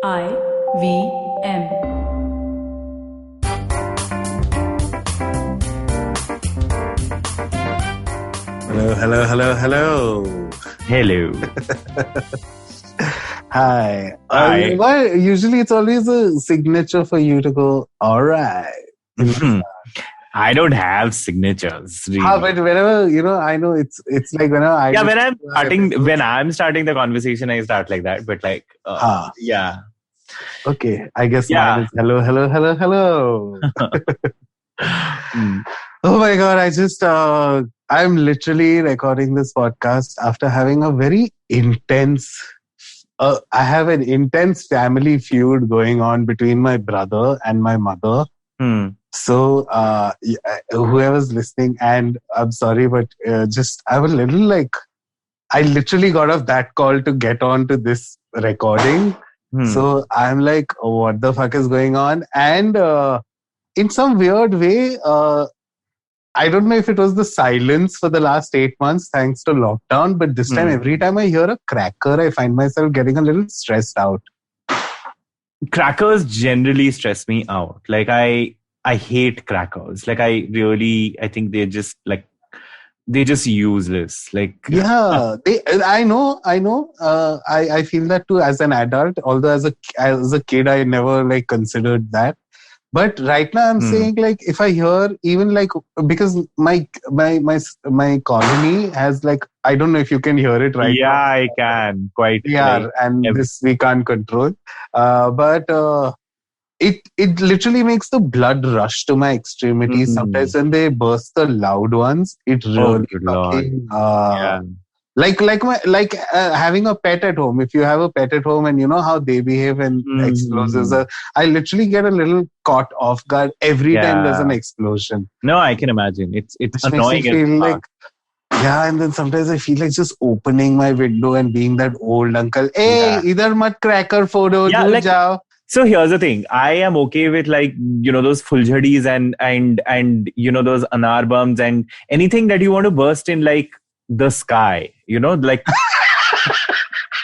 IVM. Hello. Hello. Hi. Hi. Why? Usually it's always a signature for you to go, all right. I don't have signatures. Really. But whenever, I know it's like whenever I... Yeah, when I'm starting the conversation, I start like that. But like, yeah. Okay, I guess Yeah. mine is hello. Oh my God, I'm literally recording this podcast after having a very intense... I have an intense family feud going on between my brother and my mother. So, whoever's listening, and I'm sorry, but I'm a little like... I literally got off that call to get on to this recording. So I'm like, what the fuck is going on? And in some weird way, I don't know if it was the silence for the last 8 months thanks to lockdown, but this time, every time I hear a cracker, I find myself getting a little stressed out. Crackers generally stress me out. Like I hate crackers. Like I think they're just useless. Like yeah, I know. I feel that too as an adult. Although as a kid, I never like considered that. But right now, I'm saying like if I hear even like because my colony has like I don't know if you can hear it right now. Yeah, I can quite. Yeah, and this we can't control. But it literally makes the blood rush to my extremities. Sometimes when they burst the loud ones, it really fucking like having a pet at home. If you have a pet at home and you know how they behave when explosives are, I literally get a little caught off guard every time there's an explosion. No, I can imagine. It's annoying. Makes me feel like, and then sometimes I feel like just opening my window and being that old uncle. Hey, idhar mat cracker photo, jao. So here's the thing. I am okay with like, those fuljhadis and those anar bombs and anything that you want to burst in like the sky, like,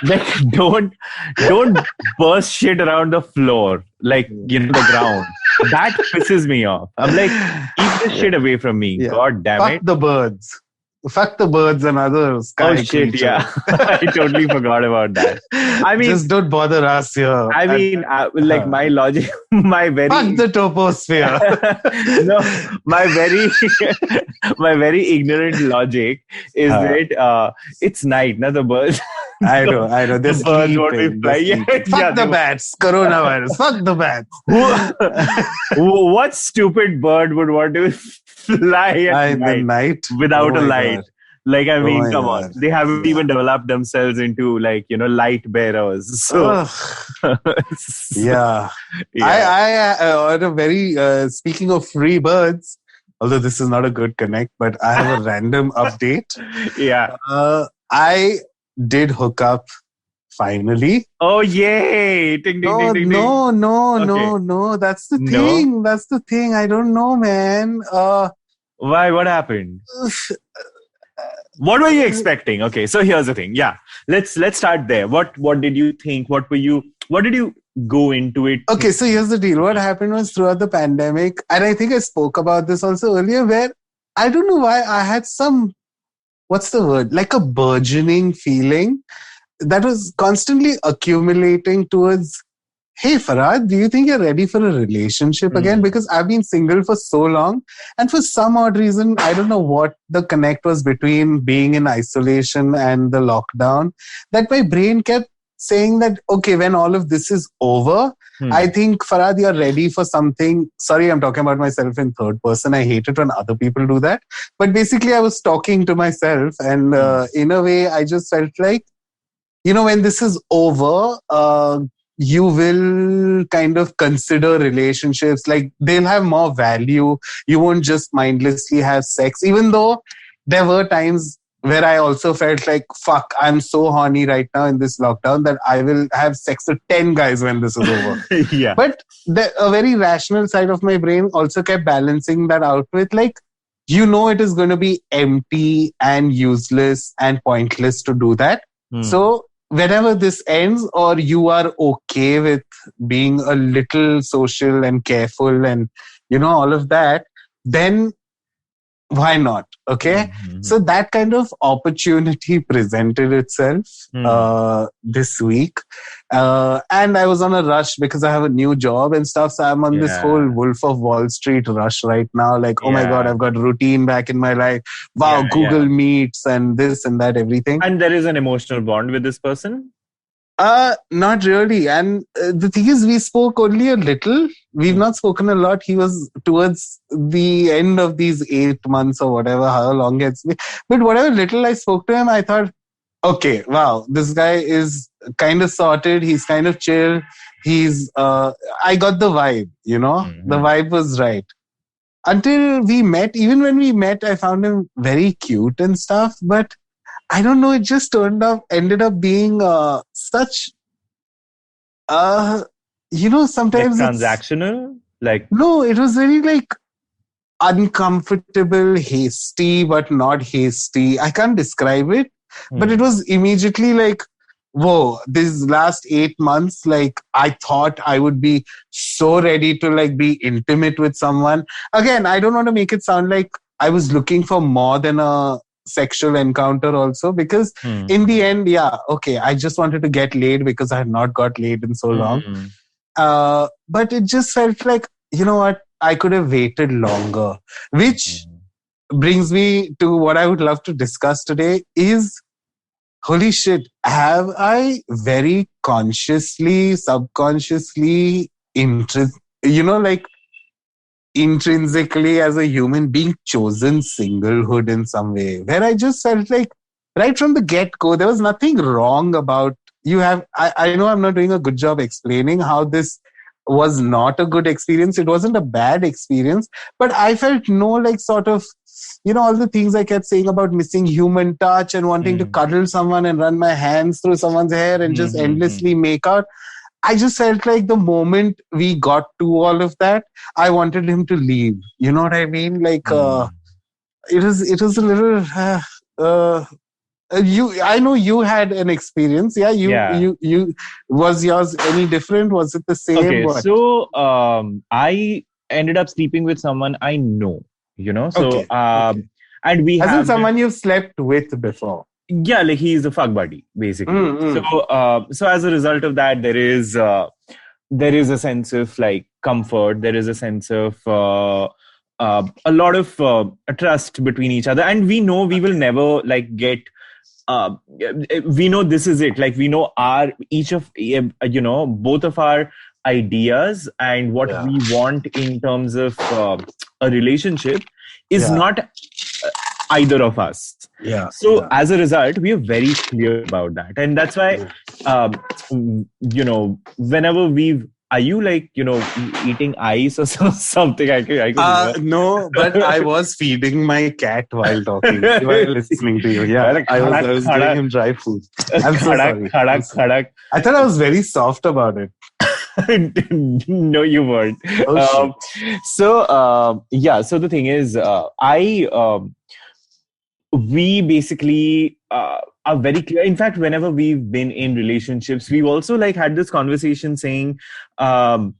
like don't burst shit around the floor, like, the ground. That pisses me off. I'm like, keep this shit away from me. Yeah. God damn it. Fuck the birds and other sky creatures. Yeah. I totally forgot about that. I mean, just don't bother us here. I mean, like my logic, my very... Fuck the troposphere. No, my very ignorant logic is that it's night, not the birds. I know. The birds won't be flying. Fuck the bats. Coronavirus. Fuck the bats. What stupid bird would want to fly at night without a light? God. Like, I mean, come on. They haven't even developed themselves into like, light bearers. So, yeah. I on a very, speaking of free birds, although this is not a good connect, but I have a random update. Yeah. I did hook up finally. Oh, yay. Ding, ding, ding, ding. No. That's the thing. That's the thing. I don't know, man. Why? What happened? What were you expecting? Okay, so here's the thing. Yeah, let's start there. What did you think? What did you go into it? Okay, so here's the deal. What happened was throughout the pandemic, and I think I spoke about this also earlier, where I don't know why I had some, what's the word? Like a burgeoning feeling that was constantly accumulating towards, hey, Farhad, do you think you're ready for a relationship again? Because I've been single for so long. And for some odd reason, I don't know what the connect was between being in isolation and the lockdown, that my brain kept saying that, okay, when all of this is over, I think, Farhad, you're ready for something. Sorry, I'm talking about myself in third person. I hate it when other people do that. But basically, I was talking to myself. And in a way, I just felt like, when this is over, you will kind of consider relationships, like they'll have more value. You won't just mindlessly have sex, even though there were times where I also felt like, fuck, I'm so horny right now in this lockdown that I will have sex with 10 guys when this is over. Yeah. But a very rational side of my brain also kept balancing that out with like, it is going to be empty and useless and pointless to do that. So whenever this ends, or you are okay with being a little social and careful and, all of that, then why not? Okay. So that kind of opportunity presented itself this week. And I was on a rush because I have a new job and stuff. So I'm on this whole Wolf of Wall Street rush right now. Like, oh my God, I've got routine back in my life. Wow, Google Meets and this and that, everything. And there is an emotional bond with this person? Not really. And the thing is, we spoke only a little. We've not spoken a lot. He was towards the end of these 8 months or whatever, how long it's been. But whatever little I spoke to him, I thought, okay, wow, this guy is kind of sorted. He's kind of chill. I got the vibe, the vibe was right. Until we met, even when we met, I found him very cute and stuff. But I don't know, it just ended up being such, sometimes like transactional? No, it was very like uncomfortable, hasty, but not hasty. I can't describe it, but it was immediately like, whoa, these last 8 months, like I thought I would be so ready to like be intimate with someone. Again, I don't want to make it sound like I was looking for more than a sexual encounter also, because in the end, I just wanted to get laid because I had not got laid in so long. But it just felt like, you know what, I could have waited longer, which brings me to what I would love to discuss today is, holy shit, have I very consciously, subconsciously, intrinsically as a human being chosen singlehood in some way, where I just felt like right from the get-go, there was nothing wrong about I know I'm not doing a good job explaining how this was not a good experience. It wasn't a bad experience, but I felt no like sort of, all the things I kept saying about missing human touch and wanting to cuddle someone and run my hands through someone's hair and just endlessly make out. I just felt like the moment we got to all of that, I wanted him to leave. You know what I mean? Like, it was a little, I know you had an experience. You, was yours any different? Was it the same? Okay. So, I ended up sleeping with someone I know, so, and we hasn't someone you've slept with before? Yeah, like he's a fuck buddy, basically. So as a result of that, there is a sense of like comfort. There is a sense of a lot of trust between each other, and we know we will never like get. We know this is it. Like we know both of our ideas and what we want in terms of a relationship is not either of us. As a result, we are very clear about that, and that's why whenever are you like eating ice or something? I could no, but I was feeding my cat while talking, while listening to you. I was giving him dry food. I'm so sorry. I thought I was very soft about it. No, you weren't. So the thing is, we basically are very clear. In fact, whenever we've been in relationships, we've also like had this conversation saying, so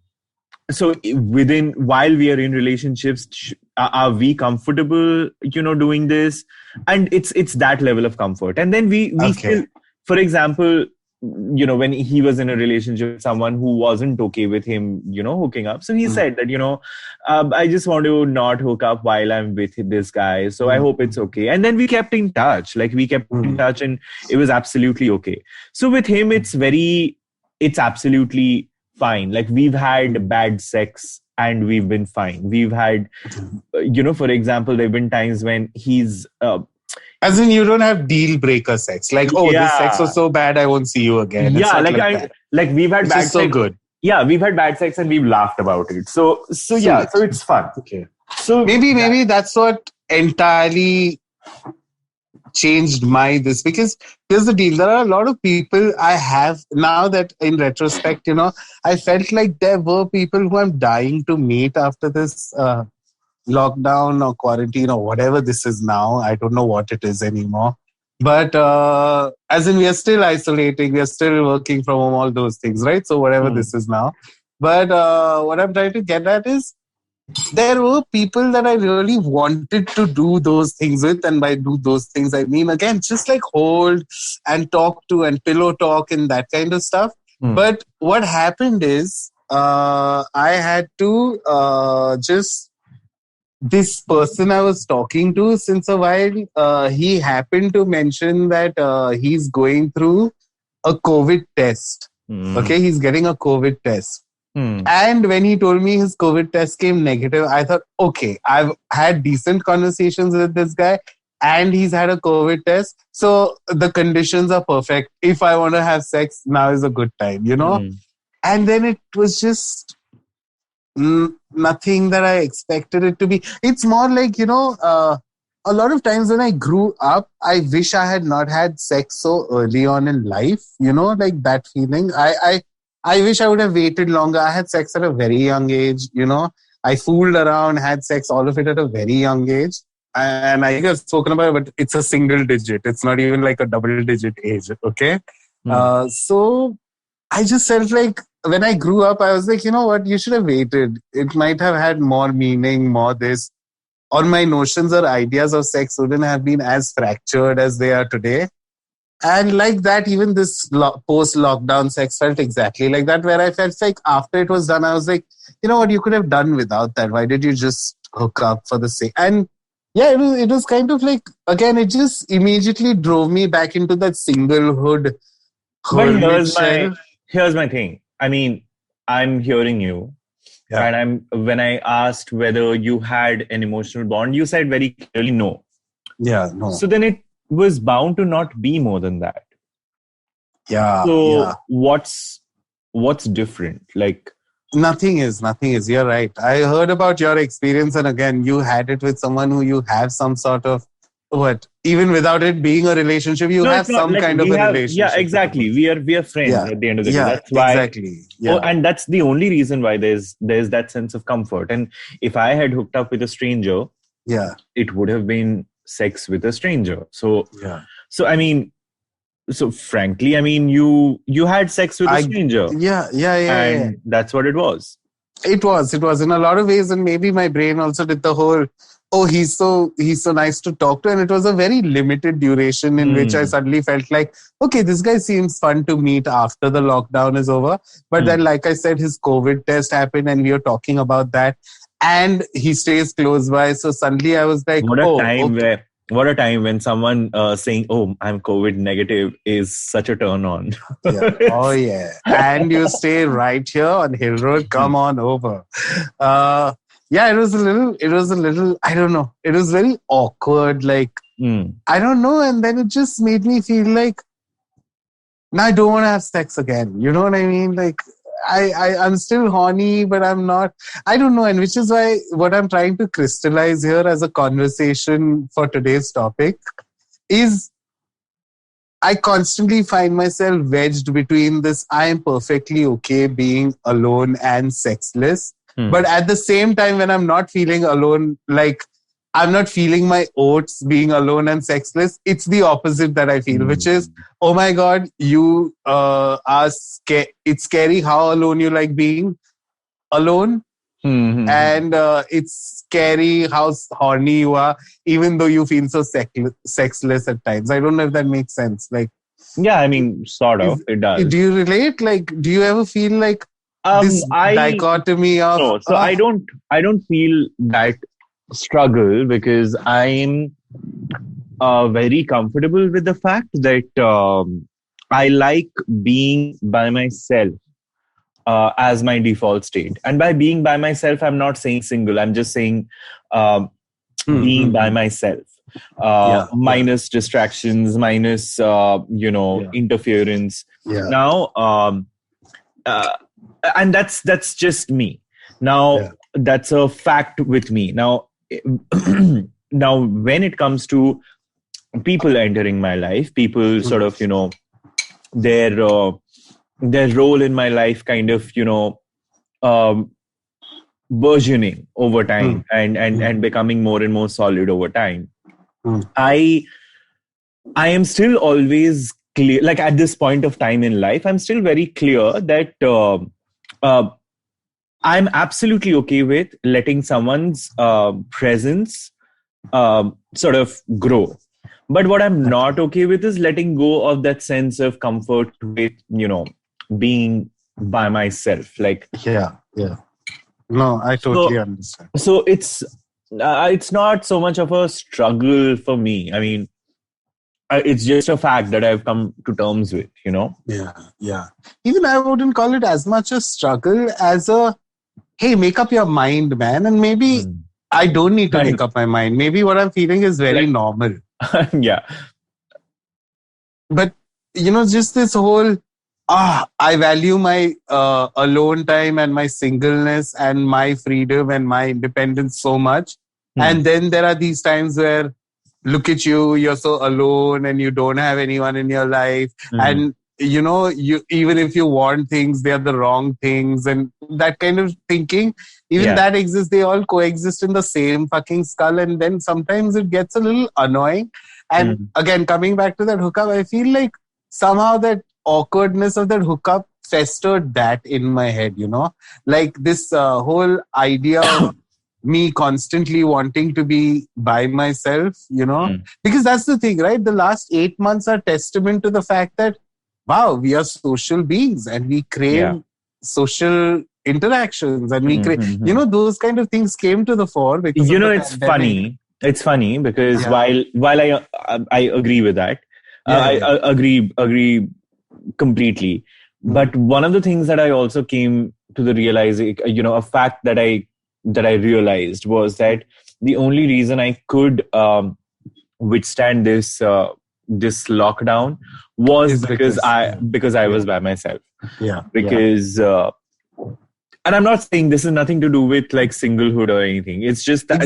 while we are in relationships, are we comfortable, doing this? And it's that level of comfort. And then we still, for example, when he was in a relationship with someone who wasn't okay with him, hooking up. So he said that, I just want to not hook up while I'm with this guy. So I hope it's okay. And then we kept in touch. Like we kept in touch and it was absolutely okay. So with him, it's absolutely fine. Like we've had bad sex and we've been fine. We've had, for example, there have been times when he's... as in, you don't have deal breaker sex. Like, this sex was so bad, I won't see you again. Yeah, like we've had bad sex. So good. Yeah, we've had bad sex and we've laughed about it. So it's fun. Okay. So maybe that's what entirely changed this, because here's the deal. There are a lot of people I have now that in retrospect, I felt like there were people who I'm dying to meet after this lockdown or quarantine or whatever this is now. I don't know what it is anymore. But as in, we are still isolating, we are still working from home, all those things, right? So whatever Hmm. this is now. But what I'm trying to get at is there were people that I really wanted to do those things with. And by do those things, I mean, again, just like hold and talk to and pillow talk and that kind of stuff. Hmm. But what happened is I had to just this person I was talking to since a while, he happened to mention that he's going through a COVID test. Hmm. Okay, he's getting a COVID test. Hmm. And when he told me his COVID test came negative, I thought, okay, I've had decent conversations with this guy and he's had a COVID test. So the conditions are perfect. If I want to have sex, now is a good time, you know? Hmm. And then it was just nothing that I expected it to be. It's more like, a lot of times when I grew up, I wish I had not had sex so early on in life, like that feeling. I wish I would have waited longer. I had sex at a very young age. I fooled around, had sex, all of it at a very young age. And I think I've spoken about it, but it's a single digit. It's not even like a double digit age. Okay. Hmm. So I just felt like when I grew up, I was like, you know what, you should have waited. It might have had more meaning, more this. Or my notions or ideas of sex wouldn't have been as fractured as they are today. And like that, even this post-lockdown sex felt exactly like that, where I felt like after it was done, I was like, you know what, you could have done without that. Why did you just hook up for the sake? And yeah, it was kind of like, again, it just immediately drove me back into that singlehood But hermit shell. here's my thing. I mean, I'm hearing you, Yeah. and when I asked whether you had an emotional bond, you said very clearly no. Yeah, no. So then it was bound to not be more than that. Yeah, So yeah. what's different? Like, Nothing is, nothing is. You're right. I heard about your experience, and again, you had it with someone who you have some sort of what, even without it being a relationship, you no, have it's not some like kind of we a have. Yeah, relationship with the exactly. person. We are friends Yeah, at the end of the day. yeah, That's why. exactly. Oh, Yeah, and that's the only reason why there's that sense of comfort. And if I had hooked up with a stranger, yeah, it would have been sex with a stranger. yeah. So I mean, so frankly, I mean, you had sex with a I, stranger, yeah, yeah, yeah, yeah. and that's what it was. It was in a lot of ways, and maybe my brain also did the whole, oh, he's so nice to talk to, and it was a very limited duration in which I Hmm. suddenly felt like, okay, this guy seems fun to meet after the lockdown is over. But then, Hmm. like I said, his COVID test happened, and we were talking about that, and he stays close by, so suddenly I was like, What a oh, time okay. where what a time when someone saying, "Oh, I'm COVID negative," is such a turn on. Yeah. Oh, yeah. And you stay right here on Hill Road. Come on over. Uh, yeah, it was a little, I don't know. It was very awkward. Like, Hmm. I don't know. And then it just made me feel like, now I don't want to have sex again. You know what I mean? Like, I'm still horny, but I'm not. I don't know. And which is why what I'm trying to crystallize here as a conversation for today's topic is I constantly find myself wedged between this. I am perfectly okay being alone and sexless. Hmm. But at the same time, when I'm not feeling alone, like I'm not feeling my oats being alone and sexless, it's the opposite that I feel, which is, Hmm. oh my God, you it's scary how alone you like being alone. Hmm. And it's scary how horny you are, even though you feel so sexless at times. I don't know if that makes sense. Like, Yeah, I mean, sort of. is It does. do you relate? Like, do you ever feel like this I dichotomy of no. So I don't feel that struggle because I'm very comfortable with the fact that I like being by myself as my default state. And by being by myself, I'm not saying single. I'm just saying um, being by hmm. myself, Yeah, yeah, minus distractions, minus yeah, interference. yeah, Now, uh, and that's just me. Now, yeah. that's a fact with me. Now, now when it comes to people entering my life, people Mm, sort of their uh, their role in my life kind of um, burgeoning over mm, time and mm, becoming more and more solid over time. mm, I I am still always clear, like at this point of time in life, I'm still very clear that uh, I'm absolutely okay with letting someone's presence sort of grow. But what I'm not okay with is letting go of that sense of comfort with, being by myself. Like, Yeah, yeah. No, I totally so, understand. so it's not so much of a struggle for me. I mean, it's just a fact that I've come to terms with, Yeah, yeah. Even I wouldn't call it as much a struggle as a, hey, make up your mind, man. And maybe Mm. I don't need to Right. make up my mind. Maybe what I'm feeling is very Like- normal. Yeah. But, just this whole, I value my alone time and my singleness and my freedom and my independence so much. And then there are these times where, look at you, you're so alone and you don't have anyone in your life. And, you even if you want things, they're the wrong things. And that kind of thinking, even that exists, they all coexist in the same fucking skull. And then sometimes it gets a little annoying. And again, coming back to that hookup, I feel like somehow that awkwardness of that hookup festered that in my head, like this whole idea of me constantly wanting to be by myself, because that's the thing, right? The last 8 months are testament to the fact that, wow, we are social beings and we crave social interactions and we crave, those kind of things came to the fore because of the it's pandemic. funny. It's funny because while I agree with that, I agree completely. But one of the things that I also came to the realizing, a fact that I realized was that the only reason I could withstand this lockdown was because I was by myself. Because and I'm not saying this is nothing to do with like singlehood or anything. It's just that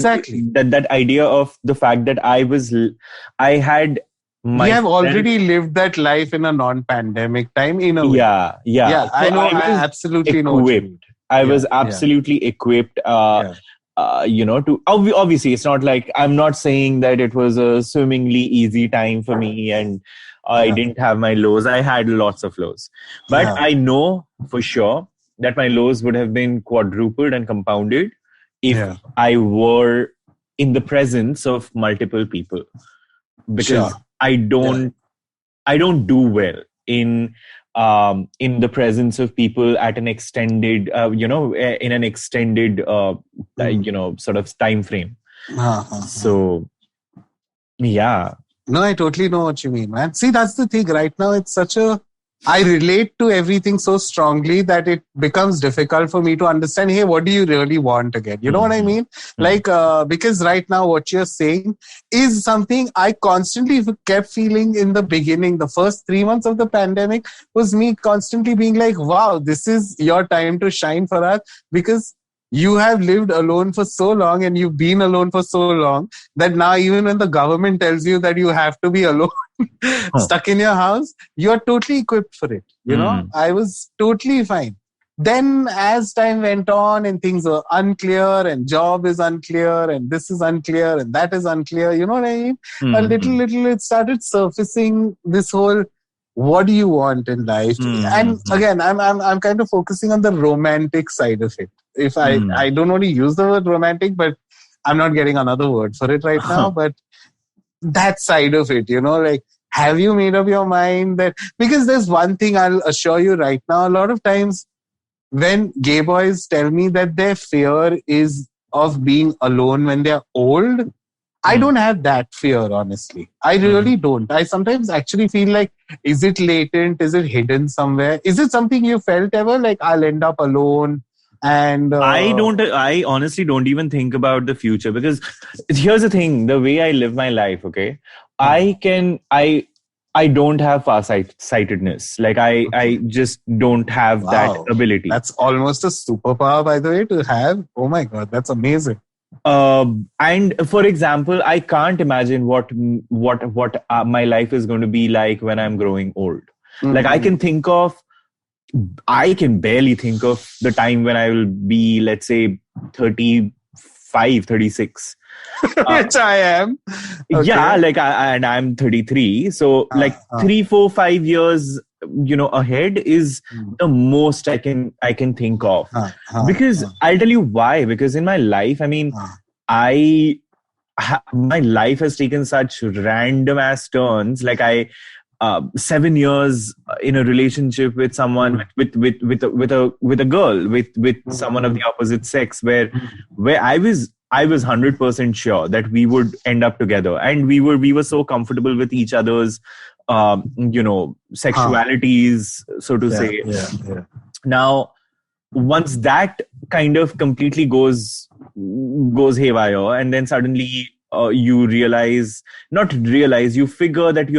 that idea of the fact that I had we have already lived that life in a non-pandemic time in a way. Yeah. So I know. I absolutely know what you mean. I was absolutely equipped, to obviously it's not like, I'm not saying that it was a swimmingly easy time for me and I didn't have my lows. I had lots of lows, but I know for sure that my lows would have been quadrupled and compounded if I were in the presence of multiple people, because I don't do well in the presence of people at an extended, in an extended, sort of time frame. So, yeah. No, I totally know what you mean, man. See, that's the thing. Right now, it's I relate to everything so strongly that it becomes difficult for me to understand, hey, what do you really want again? You know what I mean? Like, because right now what you're saying is something I constantly kept feeling in the beginning. The first 3 months of the pandemic was me constantly being like, wow, this is your time to shine, Farhad, because you have lived alone for so long and you've been alone for so long that now even when the government tells you that you have to be alone, stuck in your house, you're totally equipped for it. I was totally fine. Then as time went on and things were unclear and job is unclear and this is unclear and that is unclear, you know what I mean? A little it started surfacing this whole, what do you want in life? And again, I'm kind of focusing on the romantic side of it. If I don't want to use the word romantic, but I'm not getting another word for it right now. But that side of it, like, have you made up your mind that, because there's one thing I'll assure you right now, a lot of times when gay boys tell me that their fear is of being alone when they're old, I don't have that fear, honestly. I really don't. I sometimes actually feel like, is it latent? Is it hidden somewhere? Is it something you felt ever? Like, I'll end up alone. And I honestly don't even think about the future, because here's the thing, the way I live my life, okay, I don't have farsightedness. Like I just don't have that ability. That's almost a superpower, by the way, to have. Oh my God, that's amazing. And for example, I can't imagine what my life is going to be like when I'm growing old. Like I can barely think of the time when I will be, let's say, 35, 36. Which I am. Yeah, Okay. like and I'm 33, so like Uh, 3, 4, 5 years, ahead is the most I can think of. uh, uh, Because uh, I'll tell you why. Because in my life, I mean, uh, I my life has taken such random ass turns. Like 7 years in a relationship with someone, with a girl, with someone of the opposite sex, where I was 100% sure that we would end up together, and we were so comfortable with each other's uh, sexualities, so to yeah, say. yeah, yeah. Now, once that kind of completely goes haywire, and then suddenly you you figure that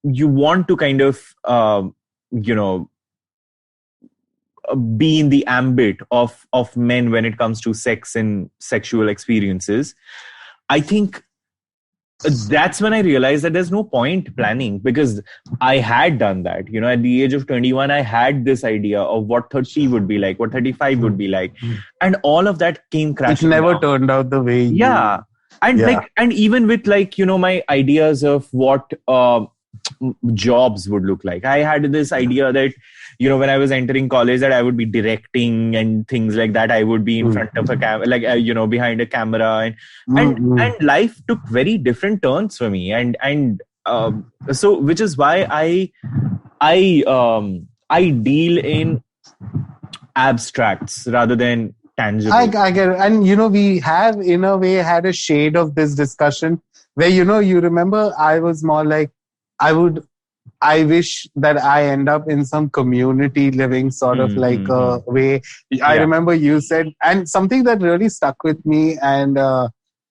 you want to kind of you know be in the ambit of men when it comes to sex and sexual experiences. I think that's when I realized that there's no point planning, because I had done that. At the age of 21, I had this idea of what 30 would be like, what 35 would be like. And all of that came It crashing never down. turned out the way Yeah. you. And Yeah. and even with my ideas of what jobs would look like, I had this idea that, when I was entering college, that I would be directing and things like that. I would be in front of a camera, like, behind a camera, and life took very different turns for me. So, which is why I deal in abstracts rather than tangible. I get it. And, we have, in a way, had a shade of this discussion where, you remember I was more like, I wish that I end up in some community living sort of like a way. I Yeah. remember you said, and something that really stuck with me, and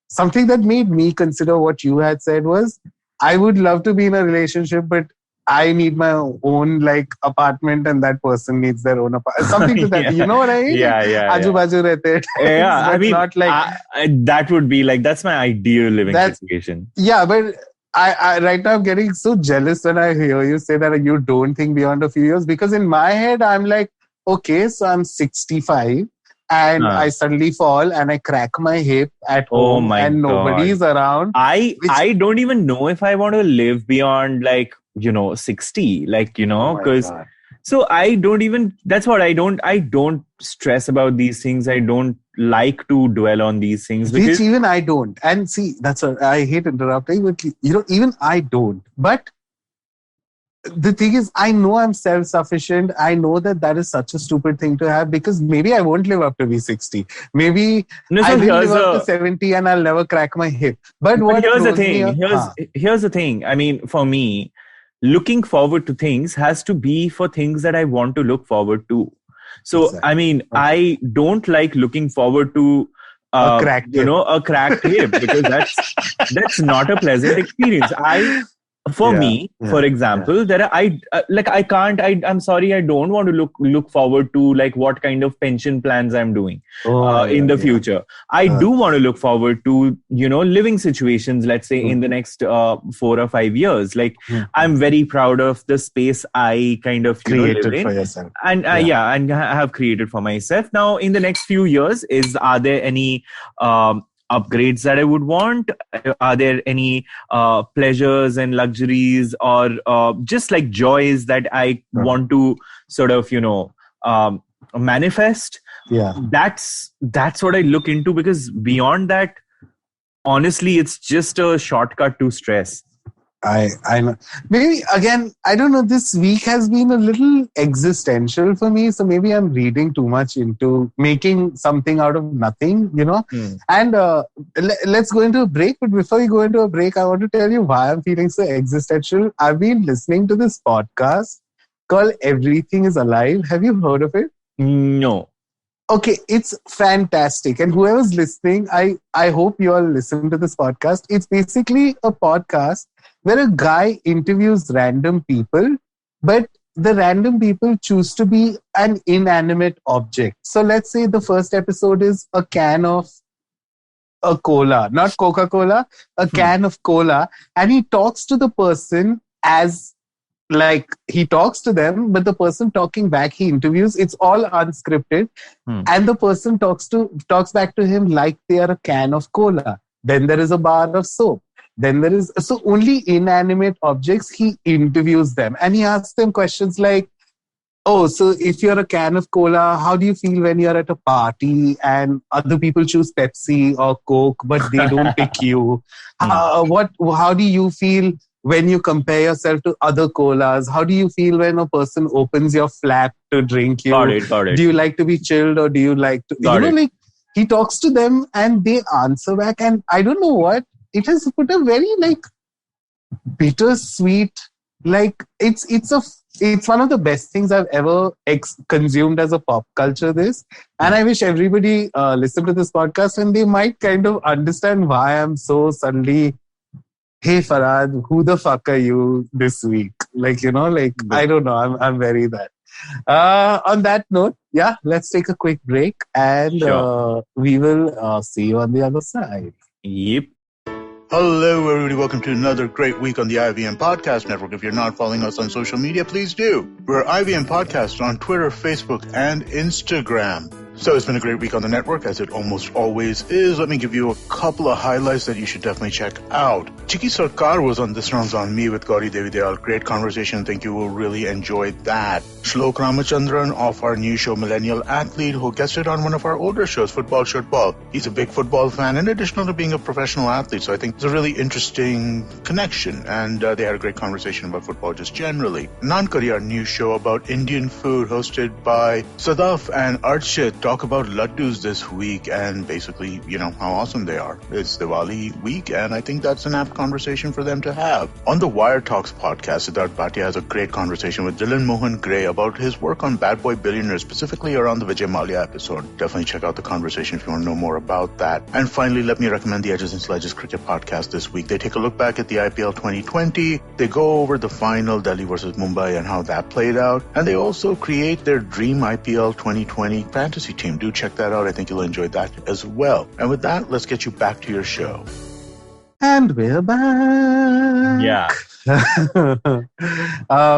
something that made me consider what you had said was, I would love to be in a relationship, but I need my own like apartment, and that person needs their own apartment. Something to that. Yeah. You know what I mean? Yeah, yeah, Aaju yeah. baaju rehte Yeah, I but mean, not like that would be like, that's my ideal living that's situation. yeah, but I right now I'm getting so jealous when I hear you say that you don't think beyond a few years, because in my head I'm like, okay, so I'm 65 and I suddenly fall and I crack my hip at Oh home my and God. nobody's around. I don't even know if I want to live beyond, like, 60, like, because so I don't even, that's what I don't stress about these things. I don't like to dwell on these things, because Which even I don't. And see, that's what I hate interrupting, but even I don't. But the thing is, I know I'm self-sufficient. I know that is such a stupid thing to have, because maybe I won't live up to be 60. Maybe No, I so will live up to 70 and I'll never crack my hip. But what here's the throws me thing. up, Here's the thing. I mean, for me, looking forward to things has to be for things that I want to look forward to. So, Exactly. I mean, I don't like looking forward to a cracked hip. a cracked hip, because that's not a pleasant experience. For me, for example, there are, I'm sorry, I don't want to look forward to like what kind of pension plans I'm doing in the future. I do want to look forward to, living situations, let's say in the next 4 or 5 years. Like, I'm very proud of the space I kind of created live in, for yourself. and and have created for myself. Now, in the next few years, are there any upgrades that I would want? Are there any pleasures and luxuries, or just like joys that I want to sort of, manifest? Yeah. That's what I look into, because beyond that, honestly, it's just a shortcut to stress. I know. Maybe again, I don't know. This week has been a little existential for me, so maybe I'm reading too much into making something out of nothing, And let's go into a break. But before we go into a break, I want to tell you why I'm feeling so existential. I've been listening to this podcast called "Everything Is Alive." Have you heard of it? No. Okay, it's fantastic. And whoever's listening, I hope you all listen to this podcast. It's basically a podcast where a guy interviews random people, but the random people choose to be an inanimate object. So let's say the first episode is a can of a cola, not Coca-Cola, a can of cola. And he talks to the person as like he talks to them, but the person talking back, he interviews, it's all unscripted. And the person talks back to him like they are a can of cola. Then there is a bar of soap. Then there is, so only inanimate objects, he interviews them and he asks them questions like, oh, so if you're a can of cola, how do you feel when you're at a party and other people choose Pepsi or Coke, but they don't pick you? How do you feel when you compare yourself to other colas? How do you feel when a person opens your flap to drink you? Got it. Do you like to be chilled or do you like to, like he talks to them and they answer back. And I don't know what, it has put a very like bittersweet, like it's one of the best things I've ever consumed as a pop culture. This, and I wish everybody listen to this podcast and they might kind of understand why I'm so suddenly, hey Farhad, who the fuck are you this week? Like, I don't know. I'm very that. On that note, yeah, let's take a quick break and we will see you on the other side. Yep. Hello, everybody. Welcome to another great week on the IVM Podcast Network. If you're not following us on social media, please do. We're IVM Podcast on Twitter, Facebook, and Instagram. So it's been a great week on the network, as it almost always is. Let me give you a couple of highlights that you should definitely check out. Chiki Sarkar was on This Round's on Me with Gauri Devi Dayal. Great conversation. I think you will really enjoy that. Shlok Ramachandran of our new show, Millennial Athlete, who guested on one of our older shows, Football Shirtball. He's a big football fan in addition to being a professional athlete. So I think it's a really interesting connection. And they had a great conversation about football just generally. Nankari, our new show about Indian food, hosted by Sadaf and Archit, talk about laddus this week and basically, how awesome they are. It's Diwali week and I think that's an apt conversation for them to have. On the Wire Talks podcast, Siddharth Bhatia has a great conversation with Dylan Mohan Gray about his work on Bad Boy Billionaire, specifically around the Vijay Mallya episode. Definitely check out the conversation if you want to know more about that. And finally, let me recommend the Edges and Sledges Cricket podcast this week. They take a look back at the IPL 2020. They go over the final, Delhi versus Mumbai, and how that played out. And they also create their dream IPL 2020 fantasy team. Do check that out. I think you'll enjoy that as well. And with that, let's get you back to your show. And we're back. Yeah.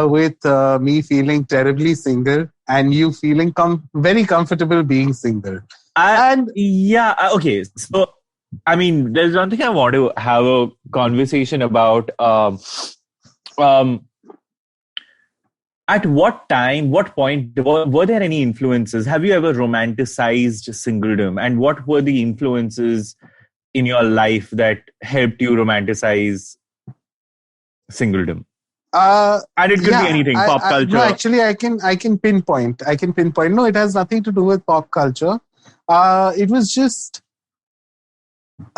With me feeling terribly single and you feeling very comfortable being single. Okay. So, I mean, there's one thing I want to have a conversation about. At what point, were there any influences? Have you ever romanticized singledom? And what were the influences in your life that helped you romanticize singledom? And it could be anything, pop culture. No, actually, I can pinpoint. No, it has nothing to do with pop culture. It was just,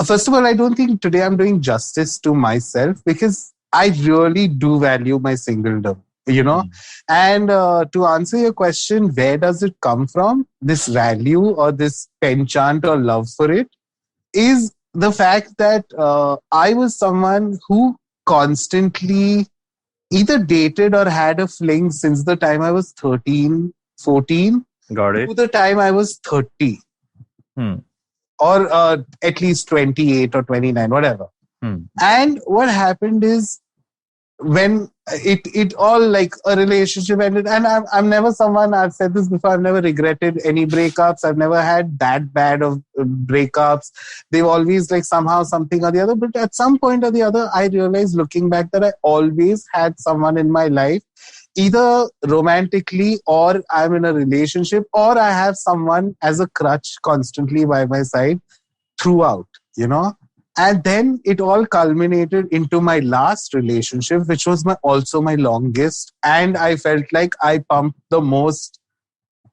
first of all, I don't think today I'm doing justice to myself because I really do value my singledom. And to answer your question, where does it come from? This value or this penchant or love for it is the fact that I was someone who constantly either dated or had a fling since the time I was 13, 14. Got it. To the time I was 30. Or at least 28 or 29, whatever. And what happened is, when it all like a relationship ended, and I'm never someone, I've said this before, I've never regretted any breakups. I've never had that bad of breakups. They've always like somehow something or the other. But at some point or the other, I realized looking back that I always had someone in my life, either romantically or I'm in a relationship or I have someone as a crutch constantly by my side throughout, And then it all culminated into my last relationship, which was also my longest. And I felt like I pumped the most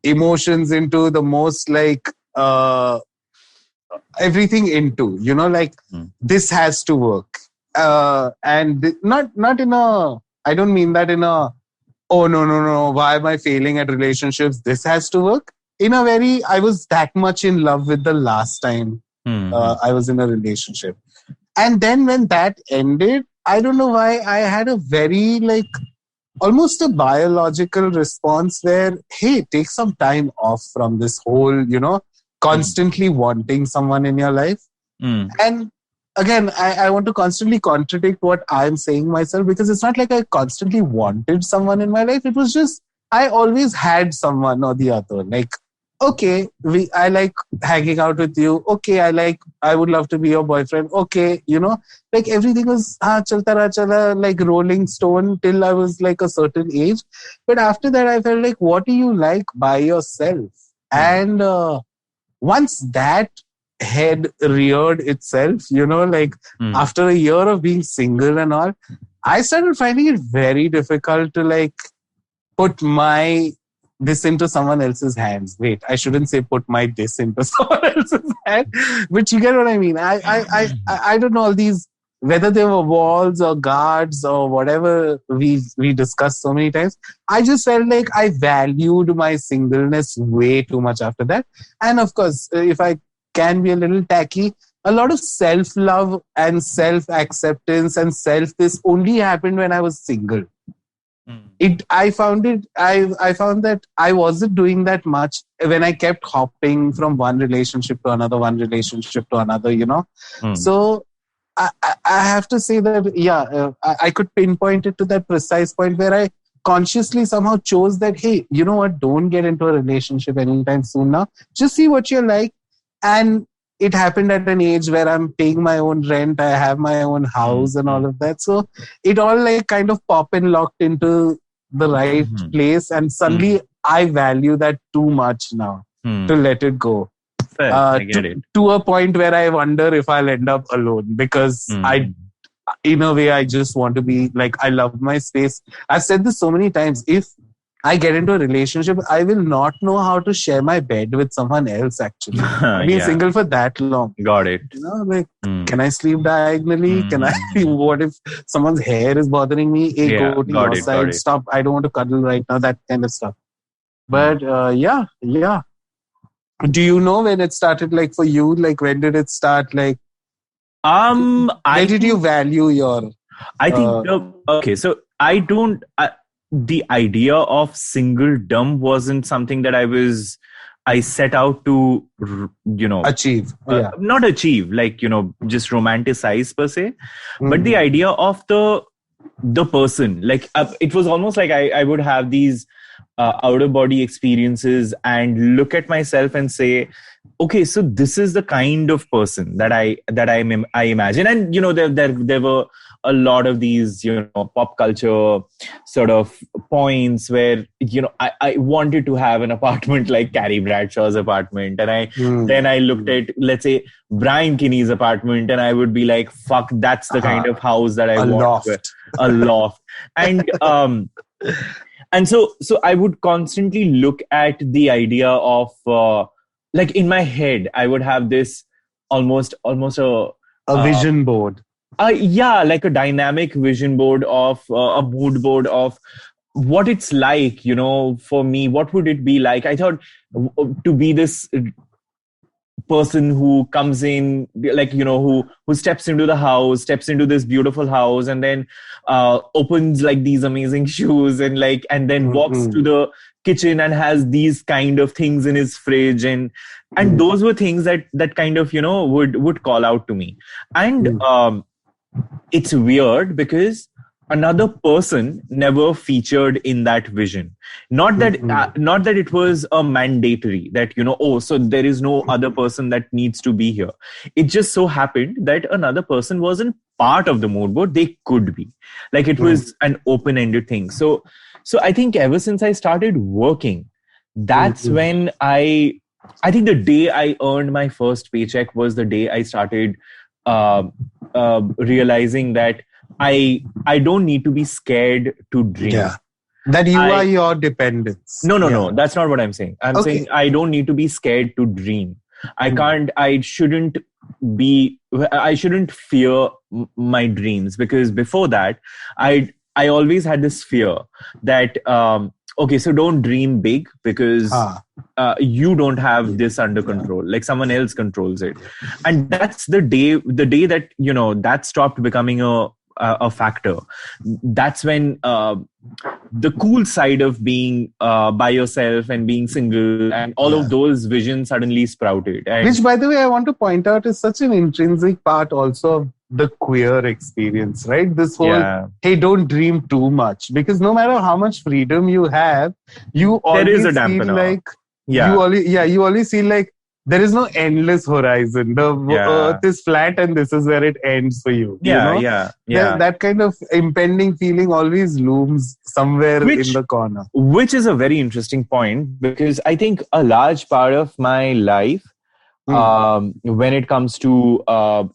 emotions into, the most like everything into, this has to work. And not in a, I don't mean that in a, oh, no, why am I failing at relationships? This has to work. In a very, I was that much in love with the last time I was in a relationship. And then when that ended, I don't know why, I had a very like almost a biological response where, hey, take some time off from this whole, constantly wanting someone in your life. And again, I want to constantly contradict what I'm saying myself, because it's not like I constantly wanted someone in my life. It was just, I always had someone or the other. Like, okay, I like hanging out with you. Okay, I would love to be your boyfriend. Okay, like everything was chalta raha chala, like rolling stone till I was like a certain age. But after that, I felt like, what do you like by yourself? And once that head reared itself, like after a year of being single and all, I started finding it very difficult to like put this into someone else's hands. Wait, I shouldn't say put this into someone else's hand, but you get what I mean. I don't know all these, whether they were walls or guards or whatever we discussed so many times. I just felt like I valued my singleness way too much after that. And of course, if I can be a little tacky, a lot of self-love and self-acceptance and this only happened when I was single. I found that I wasn't doing that much when I kept hopping from one relationship to another, So I have to say that, I could pinpoint it to that precise point where I consciously somehow chose that, hey, you know what, don't get into a relationship anytime soon now. Just see what you're like. And it happened at an age where I'm paying my own rent. I have my own house and all of that. So it all like kind of pop and locked into the right place. And suddenly I value that too much now to let it go. Fair, I get it. To a point where I wonder if I'll end up alone because in a way, I just want to be like, I love my space. I've said this so many times. If I get into a relationship, I will not know how to share my bed with someone else, actually. I've been single for that long. Got it. Can I sleep diagonally? Can I? What if someone's hair is bothering me? Hey, go to your side. Stop. I don't want to cuddle right now. That kind of stuff. But yeah. Do you know when it started, like for you? Like when did it start? Like, where did you value your... I think, okay, so I don't... the idea of singledom wasn't something that I set out to, achieve. Not achieve, like, just romanticize per se. But the idea of the person, like, it was almost like I would have these out of body experiences and look at myself and say, okay, so this is the kind of person that I imagine. And, there were a lot of these, pop culture sort of points where, I wanted to have an apartment like Carrie Bradshaw's apartment. And then I looked at, let's say, Brian Kinney's apartment, and I would be like, fuck, that's the kind of house that I want. A loft. And so I would constantly look at the idea of, like in my head, I would have this almost a vision board. Like a dynamic vision board of a mood board of what it's like, for me, what would it be like? I thought to be this person who comes in, like, who steps into the house, steps into this beautiful house, and then opens like these amazing shoes and then walks to the kitchen and has these kind of things in his fridge. And those were things that kind of, would call out to me. And it's weird because another person never featured in that vision. Not that it was a mandatory that, so there is no other person that needs to be here. It just so happened that another person wasn't part of the mood board. They could be. Like it was an open-ended thing. So I think ever since I started working, that's when I think the day I earned my first paycheck was the day I started realizing that I don't need to be scared to dream. Yeah. That you are your dependence. No. That's not what I'm saying. I'm saying I don't need to be scared to dream. I shouldn't fear my dreams, because before that, I always had this fear that, okay, so don't dream big because you don't have this under control. Like someone else controls it. And that's the day that, that stopped becoming a factor. That's when the cool side of being by yourself and being single and all of those visions suddenly sprouted. And which, by the way, I want to point out is such an intrinsic part also of the queer experience, right? This whole, hey, don't dream too much, because no matter how much freedom you have, you always feel like Yeah. you always feel like there is no endless horizon. The earth is flat and this is where it ends for you. That kind of impending feeling always looms somewhere in the corner. Which is a very interesting point, because I think a large part of my life, when it comes to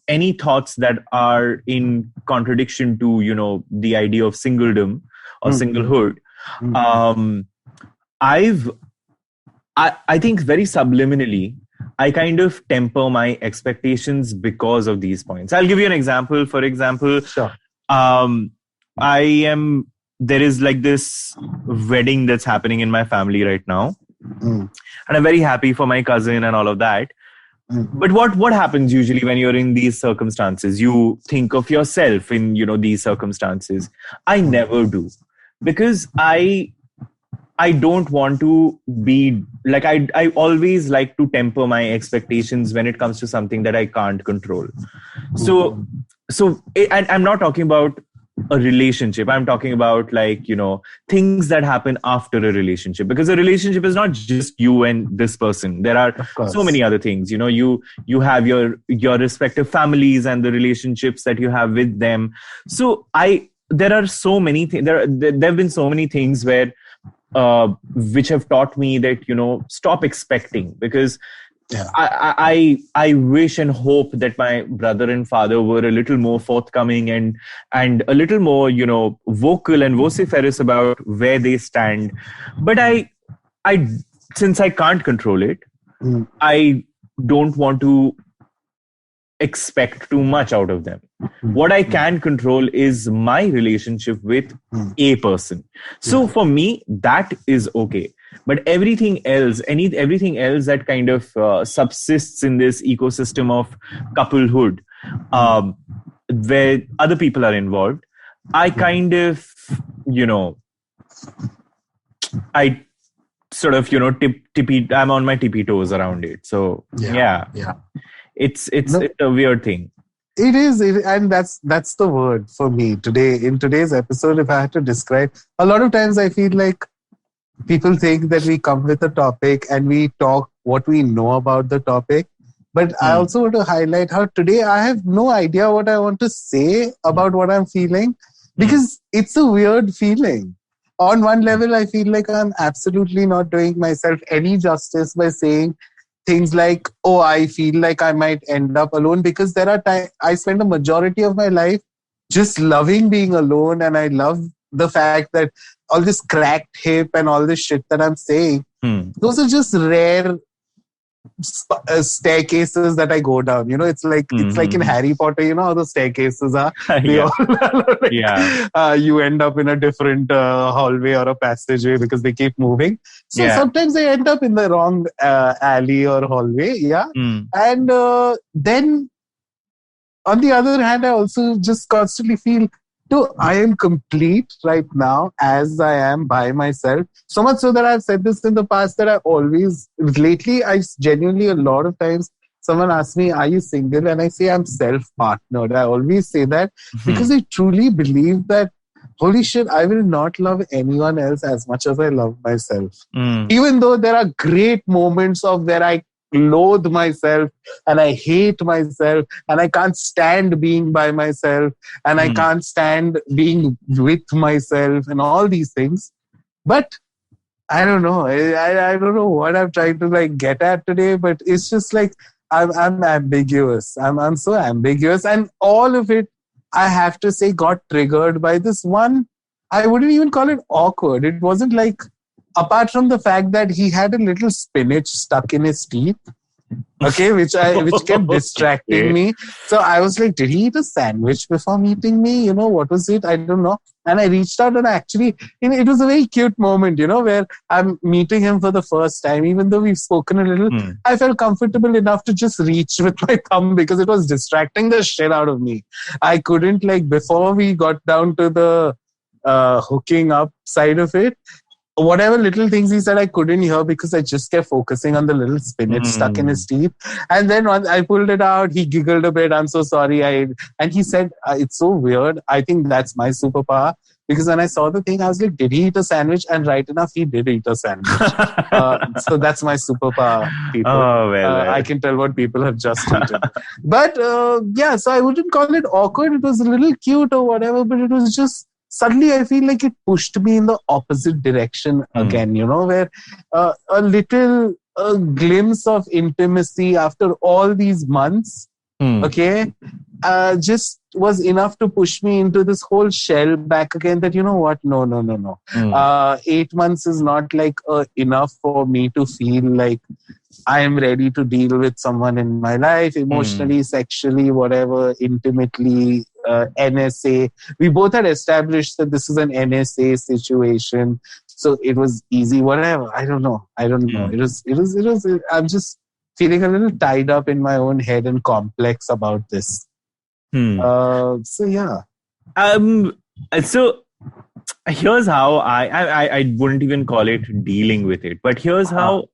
any thoughts that are in contradiction to, the idea of singledom or singlehood, I think very subliminally, I kind of temper my expectations because of these points. I'll give you an example. For example, sure. There is like this wedding that's happening in my family right now. And I'm very happy for my cousin and all of that. But what happens usually when you're in these circumstances? You think of yourself in, these circumstances. I never do, because I don't want to be like, I always like to temper my expectations when it comes to something that I can't control. So I'm not talking about a relationship. I'm talking about things that happen after a relationship, because a relationship is not just you and this person. There are so many other things. You have your respective families and the relationships that you have with them. So there are so many things. There have been so many things where which have taught me that stop expecting, because I wish and hope that my brother and father were a little more forthcoming and a little more vocal and vociferous about where they stand. But I since I can't control it, I don't want to expect too much out of them. What I can control is my relationship with a person. So for me, that is okay. But everything else that kind of subsists in this ecosystem of couplehood, where other people are involved, I kind of, I sort of, I'm on my tippy toes around it. So it's a weird thing. It is, and that's the word for me today. In today's episode, if I had to describe, a lot of times I feel like people think that we come with a topic and we talk what we know about the topic. But I also want to highlight how today I have no idea what I want to say about what I'm feeling, because it's a weird feeling. On one level, I feel like I'm absolutely not doing myself any justice by saying things like, oh, I feel like I might end up alone, because there are times I spend a majority of my life just loving being alone, and I love the fact that all this cracked hip and all this shit that I'm saying, those are just rare staircases that I go down. It's like in Harry Potter, how the staircases are. You end up in a different hallway or a passageway because they keep moving. So sometimes I end up in the wrong alley or hallway. And then on the other hand, I also just constantly feel, I am complete right now as I am by myself. So much so that I've said this in the past, that lately, I've genuinely, a lot of times, someone asks me, are you single? And I say, I'm self-partnered. I always say that because I truly believe that, holy shit, I will not love anyone else as much as I love myself. Even though there are great moments of where I loathe myself and I hate myself and I can't stand being by myself and I can't stand being with myself and all these things. But I don't know. I don't know what I'm trying to get at today, but it's just I'm ambiguous. I'm so ambiguous, and all of it, I have to say, got triggered by this one. I wouldn't even call it awkward. It wasn't apart from the fact that he had a little spinach stuck in his teeth, okay, which kept distracting me. So I was like, did he eat a sandwich before meeting me? What was it? I don't know. And I reached out, and actually, it was a very cute moment, where I'm meeting him for the first time. Even though we've spoken a little, I felt comfortable enough to just reach with my thumb because it was distracting the shit out of me. I couldn't, before we got down to the hooking up side of it, whatever little things he said, I couldn't hear because I just kept focusing on the little spinach stuck in his teeth. And then once I pulled it out, he giggled a bit. I'm so sorry. And he said, it's so weird. I think that's my superpower. because when I saw the thing, I was like, did he eat a sandwich? And right enough, he did eat a sandwich. So that's my superpower, people. Oh, well. I can tell what people have just eaten. But yeah, so I wouldn't call it awkward. It was a little cute or whatever, but it was just suddenly I feel like it pushed me in the opposite direction again, where a little glimpse of intimacy after all these months, okay, just was enough to push me into this whole shell back again that, what, no. 8 months is not like enough for me to feel like I am ready to deal with someone in my life, emotionally, sexually, whatever, intimately, NSA. We both had established that this is an NSA situation. So it was easy, whatever. I don't know. It was, I'm just feeling a little tied up in my own head and complex about this. So yeah. So here's how I wouldn't even call it dealing with it, but here's how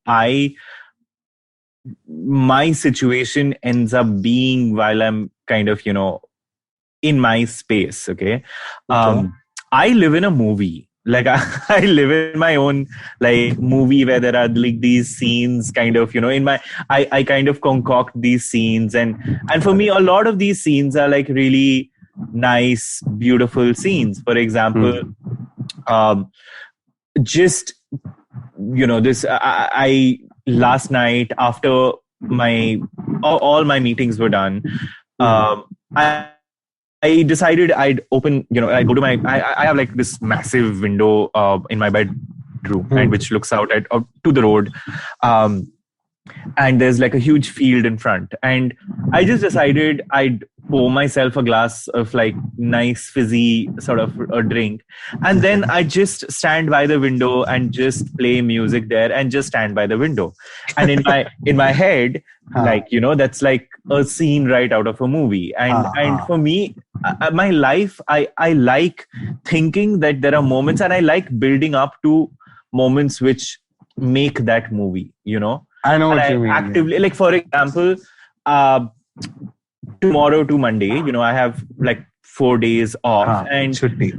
my situation ends up being while I'm kind of, in my space. Okay. I live in a movie. Like I live in my own like movie where there are like these scenes kind of, I kind of concoct these scenes and for me, a lot of these scenes are like really nice, beautiful scenes. For example, just, this, I last night after all my meetings were done, I decided I'd open, I go to I have like this massive window in my bedroom and which looks out to the road. And there's like a huge field in front. And I just decided I'd pour myself a glass of like nice fizzy sort of a drink. And then I just stand by the window and just play music there and just stand by the window. And in my head, like, that's like a scene right out of a movie. And for me, my life, I like thinking that there are moments and I like building up to moments which make that movie, I know what you mean. Actively, like for example, tomorrow to Monday, I have like 4 days off, and should be.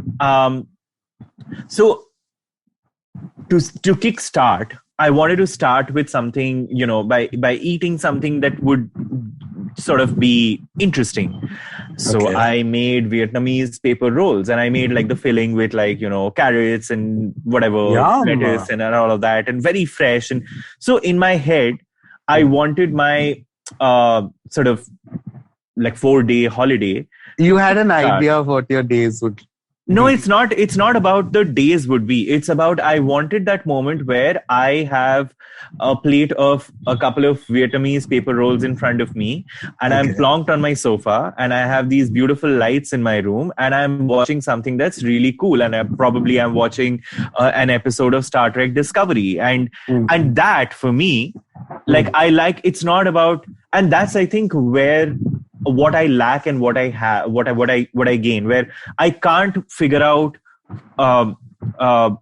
So to kickstart, I wanted to start with something, by eating something that would sort of be interesting. So I made Vietnamese paper rolls, and I made like the filling with like, carrots and whatever, lettuce and all of that, and very fresh. And so in my head, I wanted my sort of like 4-day holiday. You had an idea of what your days would. No, it's not about the days would be. It's about I wanted that moment where I have a plate of a couple of Vietnamese paper rolls in front of me and I'm plonked on my sofa and I have these beautiful lights in my room and I'm watching something that's really cool and I'm watching an episode of Star Trek Discovery and that for me, like I like, it's not about, and that's I think where what I lack and what I have, what I gain, where I can't figure out,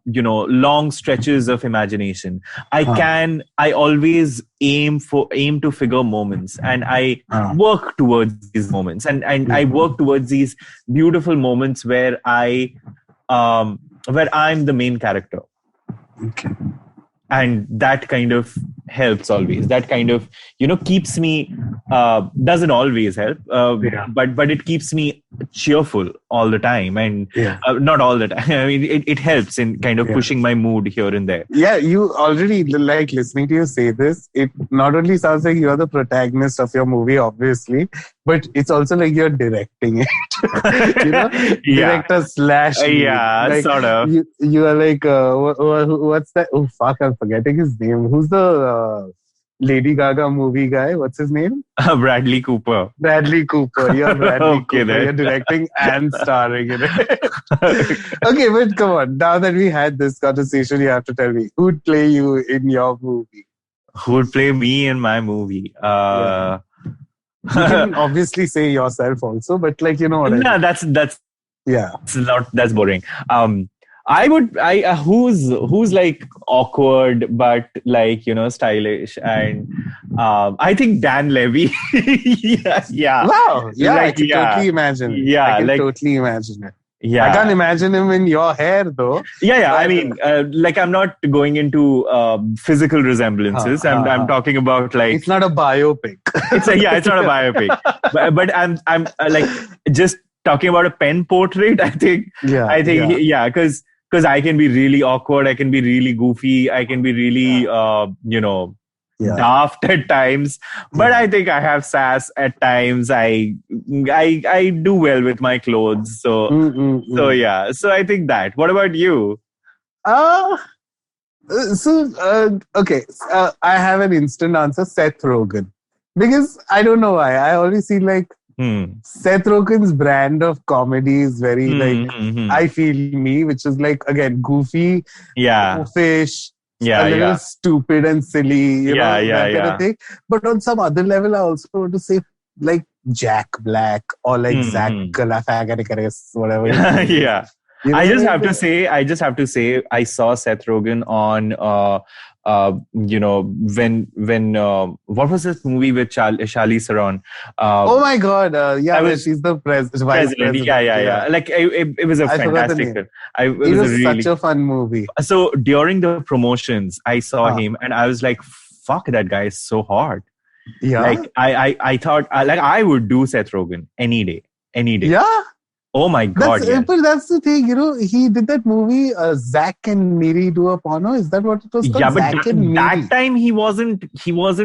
long stretches of imagination. I always aim to figure moments, and I work towards these moments, and I work towards these beautiful moments where I'm the main character. Okay. And that kind of helps always. That kind of, keeps me, doesn't always help, but it keeps me cheerful all the time. And not all the time. I mean, it helps in kind of pushing my mood here and there. Yeah, you already, like listening to you say this, it not only sounds like you're the protagonist of your movie, obviously, but it's also like you're directing it. Director slash lead. Like, sort of. You are like, what's that? Oh, fuck, I'm forgetting his name. Who's the Lady Gaga movie guy? What's his name? Bradley Cooper. Bradley Cooper. You're Bradley Cooper. Then. You're directing and starring in it. Okay, but come on. Now that we had this conversation, you have to tell me, who'd play you in your movie? Who'd play me in my movie? You can obviously say yourself also, but like, you know what I mean. That's boring. Who's like awkward but like, stylish, and I think Dan Levy. Wow. Yeah, like, I can totally imagine it. Yeah, I can totally imagine it. Yeah. I can't imagine him in your hair though. Yeah. I But, mean, like I'm not going into physical resemblances. I'm talking about like it's not a biopic. it's not a biopic. But I'm like just talking about a pen portrait. I think because I can be really awkward. I can be really goofy. I can be really daft at times, but I think I have sass at times. I do well with my clothes, so so I think that. What about you? Okay, I have an instant answer: Seth Rogen, because I don't know why I always feel like Seth Rogen's brand of comedy is very I feel me, which is like again goofy, fish. A little stupid and silly, that kind of thing. But on some other level, I also want to say like Jack Black or like Zach Galifianakis, whatever. Yeah. I just have to say, I saw Seth Rogen on, when what was this movie with Charlize Theron? Oh my God! She's the vice president. Yeah. Like it was a fantastic film. It was such a fun movie. So during the promotions, I saw him, and I was like, "Fuck, that guy is so hard." Yeah. Like I thought, like I would do Seth Rogen any day. Yeah. Oh my God! But that's the thing, he did that movie, Zack and Miri Do a Porno. Is that what it was called? Yeah, but that time he wasn't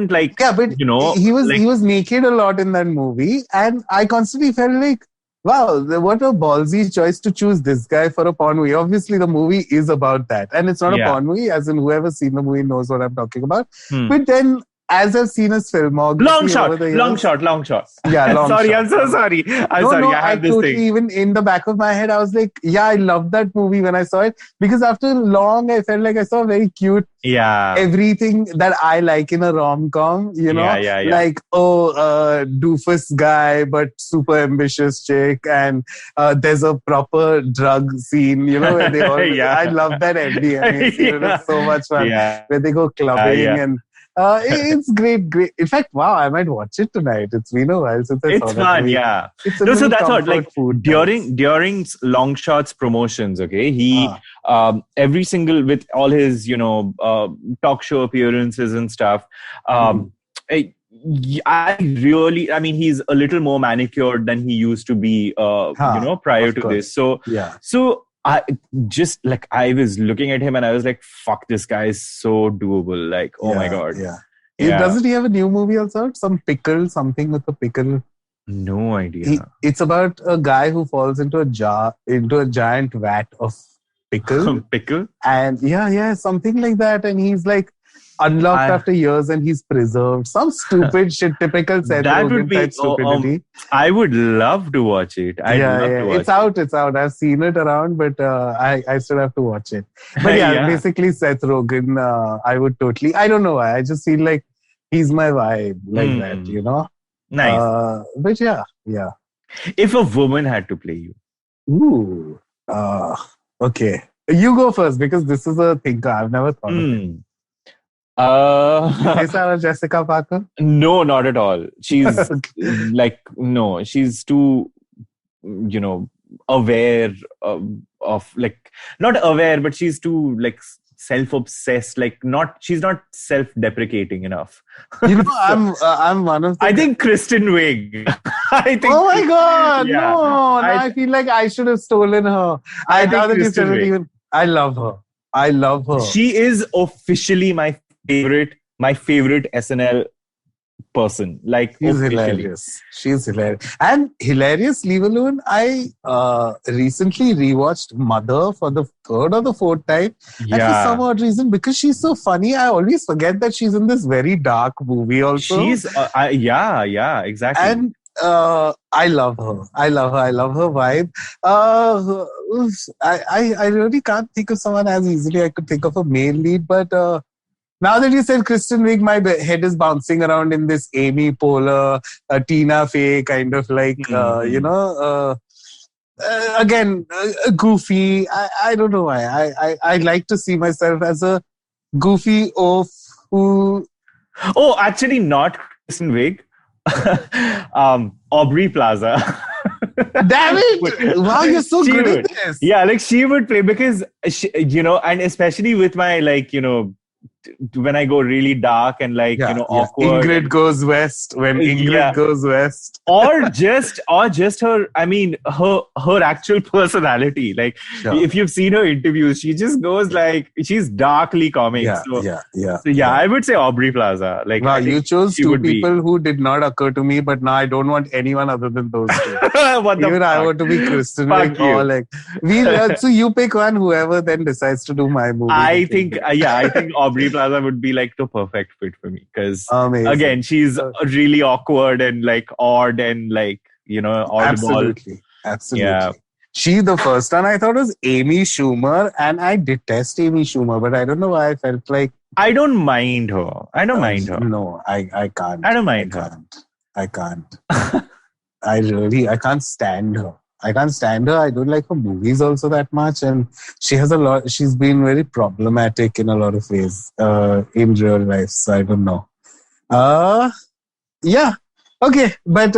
like, but he was naked a lot in that movie, and I constantly felt like, wow, what a ballsy choice to choose this guy for a porn movie. Obviously, the movie is about that, and it's not a porn movie, as in whoever's seen the movie knows what I'm talking about. But then, as I've seen his filmography long shot. Yeah, long sorry, shot. I'm so sorry. I have this totally, thing. Even in the back of my head, I was like, I loved that movie when I saw it. Because after long, I felt like I saw very cute everything that I like in a rom-com, like, doofus guy, but super ambitious chick. And there's a proper drug scene, where they all, I love that MDMA scene. It was so much fun. Where they go clubbing and it's great. In fact, wow, I might watch it tonight. It's been a while since I saw it. It's fun, yeah. So that's what, like, during Longshot's promotions, okay, he every single, with all his talk show appearances and stuff, I mean, he's a little more manicured than he used to be, prior to this. So I was looking at him and I was like, fuck, this guy is so doable. Like, oh my God. Yeah. Doesn't he have a new movie also? Something with a pickle. No idea. It's about a guy who falls into a giant vat of pickle. Pickle? And something like that. And he's like unlocked after years and he's preserved. Some stupid shit, typical Seth Rogen type stupidity. I would love to watch it. It's out. I've seen it around, but I still have to watch it. But basically Seth Rogen, I would totally, I don't know why. I just feel like he's my vibe like that, Nice. But yeah. If a woman had to play you. Ooh. Okay. You go first because this is a thinker. I've never thought of it. Sarah Jessica Parker? No, not at all. She's like, no, she's too, aware of like, not aware, but she's too like self-obsessed. Like, she's not self-deprecating enough. I'm one of them. I think Kristen Wiig. Oh my God! Yeah. No, I feel like I should have stolen her. I love her. She is officially my favorite SNL person. Like, she's hilarious. And hilarious, leave alone. I recently rewatched Mother for the third or the fourth time. And for some odd reason, because she's so funny, I always forget that she's in this very dark movie also. She's, exactly. And I love her. I love her vibe. I really can't think of someone as easily. I could think of a male lead, but now that you said Kristen Wiig, my head is bouncing around in this Amy Poehler, Tina Fey kind of like, again, goofy. I don't know why. I like to see myself as a goofy oaf who... Oh, actually not Kristen Wiig. Aubrey Plaza. Damn it! Wow, you're so She good would. at this. Yeah, like she would play because she, and especially with my when I go really dark and awkward. Ingrid goes west when Ingrid goes west. or just her, I mean, her actual personality. Like if you've seen her interviews, she just goes like, she's darkly comic. I would say Aubrey Plaza. Like, wow, you chose two people who did not occur to me, but now I don't want anyone other than those two. Even I want to be Kristen Wiig or like so you pick one, whoever then decides to do my movie. I think Aubrey Plaza would be like the perfect fit for me because again, she's really awkward and like odd and like audible. Absolutely. Yeah. She, the first one I thought was Amy Schumer, and I detest Amy Schumer, but I don't know why I felt like I don't mind her. No, I can't. I don't mind her. I can't. I can't stand her. I don't like her movies also that much, and she's been very problematic in a lot of ways in real life, so I don't know. Yeah. Okay, but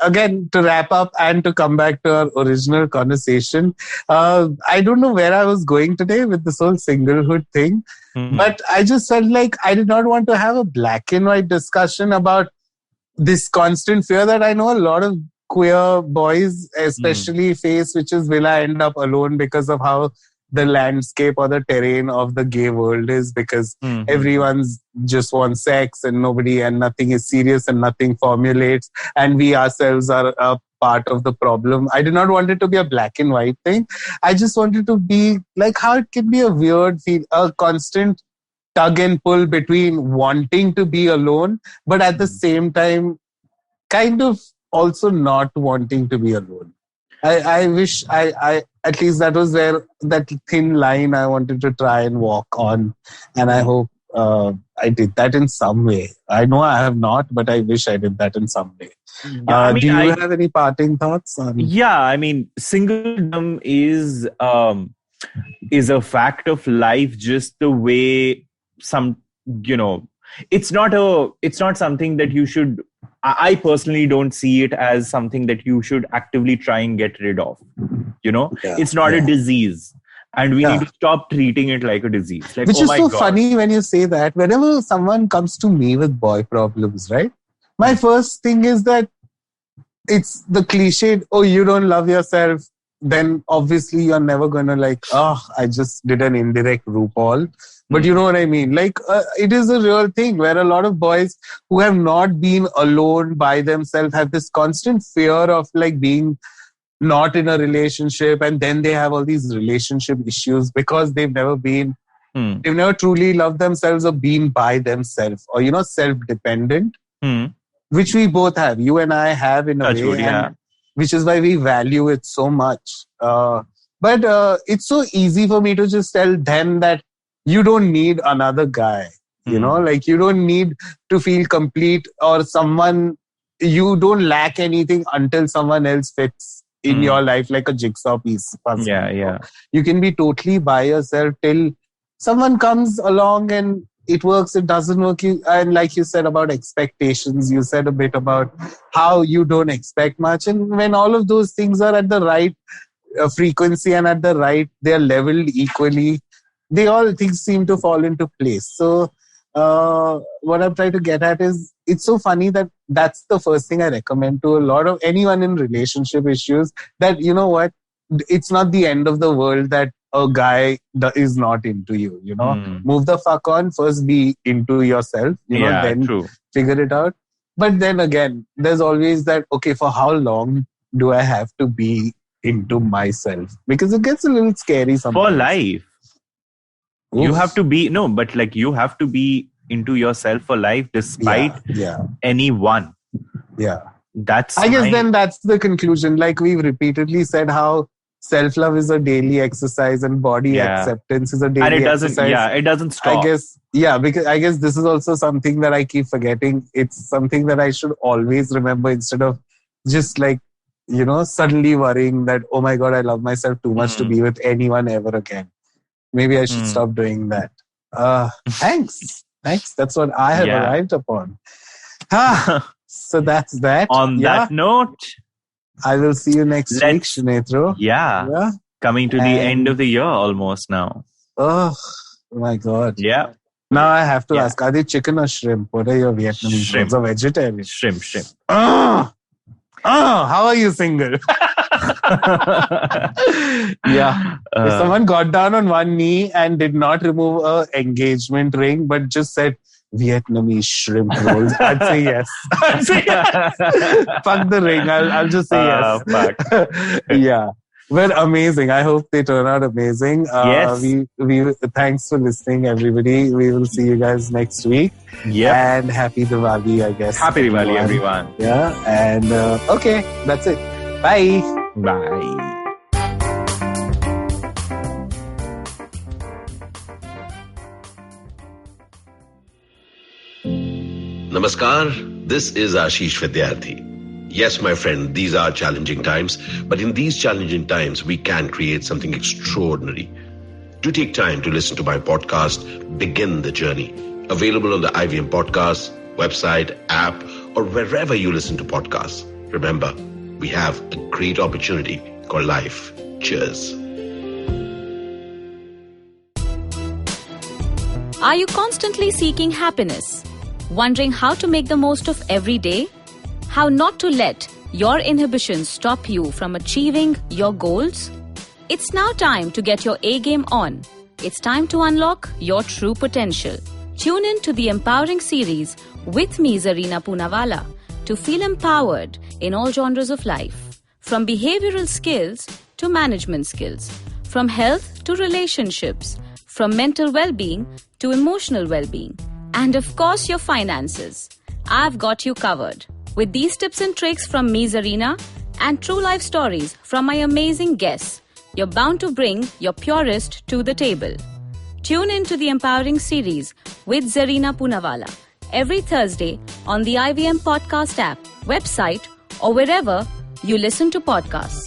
again, to wrap up and to come back to our original conversation, I don't know where I was going today with this whole singlehood thing, but I just felt like I did not want to have a black and white discussion about this constant fear that I know a lot of queer boys especially face, which is, will I end up alone because of how the landscape or the terrain of the gay world is, because everyone's just wants sex and nothing is serious and nothing formulates, and we ourselves are a part of the problem. I did not want it to be a black and white thing. I just wanted to be like how it can be a weird feel, a constant tug and pull between wanting to be alone, but at the same time, kind of also not wanting to be alone. I wish I at least that was where that thin line I wanted to try and walk on, and I hope I did that in some way. I know I have not, but I wish I did that in some way. Yeah, do you have any parting thoughts on? Yeah, I mean, singledom is a fact of life, just the way it's not something that you should. I personally don't see it as something that you should actively try and get rid of. It's not a disease, and we need to stop treating it like a disease. Like, which is so funny when you say that. Whenever someone comes to me with boy problems, right? My first thing is that it's the cliched, oh, you don't love yourself, then obviously you're never going to I just did an indirect RuPaul. But you know what I mean? Like, it is a real thing where a lot of boys who have not been alone by themselves have this constant fear of like being not in a relationship, and then they have all these relationship issues because they've never truly loved themselves or been by themselves or, self-dependent, which we both have. You and I have in a way, and which is why we value it so much. But it's so easy for me to just tell them that you don't need another guy, like you don't need to feel complete or you don't lack anything until someone else fits in your life like a jigsaw piece. You can be totally by yourself till someone comes along and it works, it doesn't work. And like you said about expectations, you said a bit about how you don't expect much. And when all of those things are at the right frequency and at the right, they're leveled equally, things seem to fall into place. So what I'm trying to get at is, it's so funny that that's the first thing I recommend to a lot of anyone in relationship issues, that, you know what, it's not the end of the world that a guy is not into you, Move the fuck on, first be into yourself, then figure it out. But then again, there's always that, okay, for how long do I have to be into myself? Because it gets a little scary sometimes. For life. Oof. You have to be, you have to be into yourself for life despite anyone. Yeah. I guess then that's the conclusion. Like we've repeatedly said how self-love is a daily exercise and body acceptance is a daily exercise. And it doesn't stop. Because I guess this is also something that I keep forgetting. It's something that I should always remember instead of just suddenly worrying that, oh my God, I love myself too much to be with anyone ever again. Maybe I should stop doing that. Thanks. That's what I have arrived upon. So that's that. On that note, I will see you next week, Sunetro. Yeah. Coming to the end of the year almost now. Oh my God. Yeah. Now I have to ask, are they chicken or shrimp? What are your Vietnamese Shrimp. foods? Or vegetarian? Shrimp. How are you single? Yeah. If someone got down on one knee and did not remove an engagement ring, but just said Vietnamese shrimp rolls, I'd say yes. Fuck the ring. I'll just say yes. Fuck. Yeah. Well, amazing. I hope they turn out amazing. Yes. We thanks for listening, everybody. We will see you guys next week. Yeah. And happy Diwali, I guess. Happy Diwali, everyone. Yeah. And okay, that's it. Bye. Bye. Namaskar, this is Ashish Vidyarthi. Yes, my friend, these are challenging times, but in these challenging times, we can create something extraordinary. Do take time to listen to my podcast, Begin the Journey, available on the IVM Podcast, website, app, or wherever you listen to podcasts. Remember, we have a great opportunity called life. Cheers. Are you constantly seeking happiness? Wondering how to make the most of every day? How not to let your inhibitions stop you from achieving your goals? It's now time to get your A game on. It's time to unlock your true potential. Tune in to the Empowering series with me, Zarina Poonawalla, to feel empowered in all genres of life. From behavioral skills to management skills. From health to relationships. From mental well-being to emotional well-being. And of course, your finances. I've got you covered. With these tips and tricks from me, Zarina, and true life stories from my amazing guests, you're bound to bring your purest to the table. Tune in to the Empowering series with Zarina Poonawalla every Thursday on the IVM Podcast app, website, or wherever you listen to podcasts.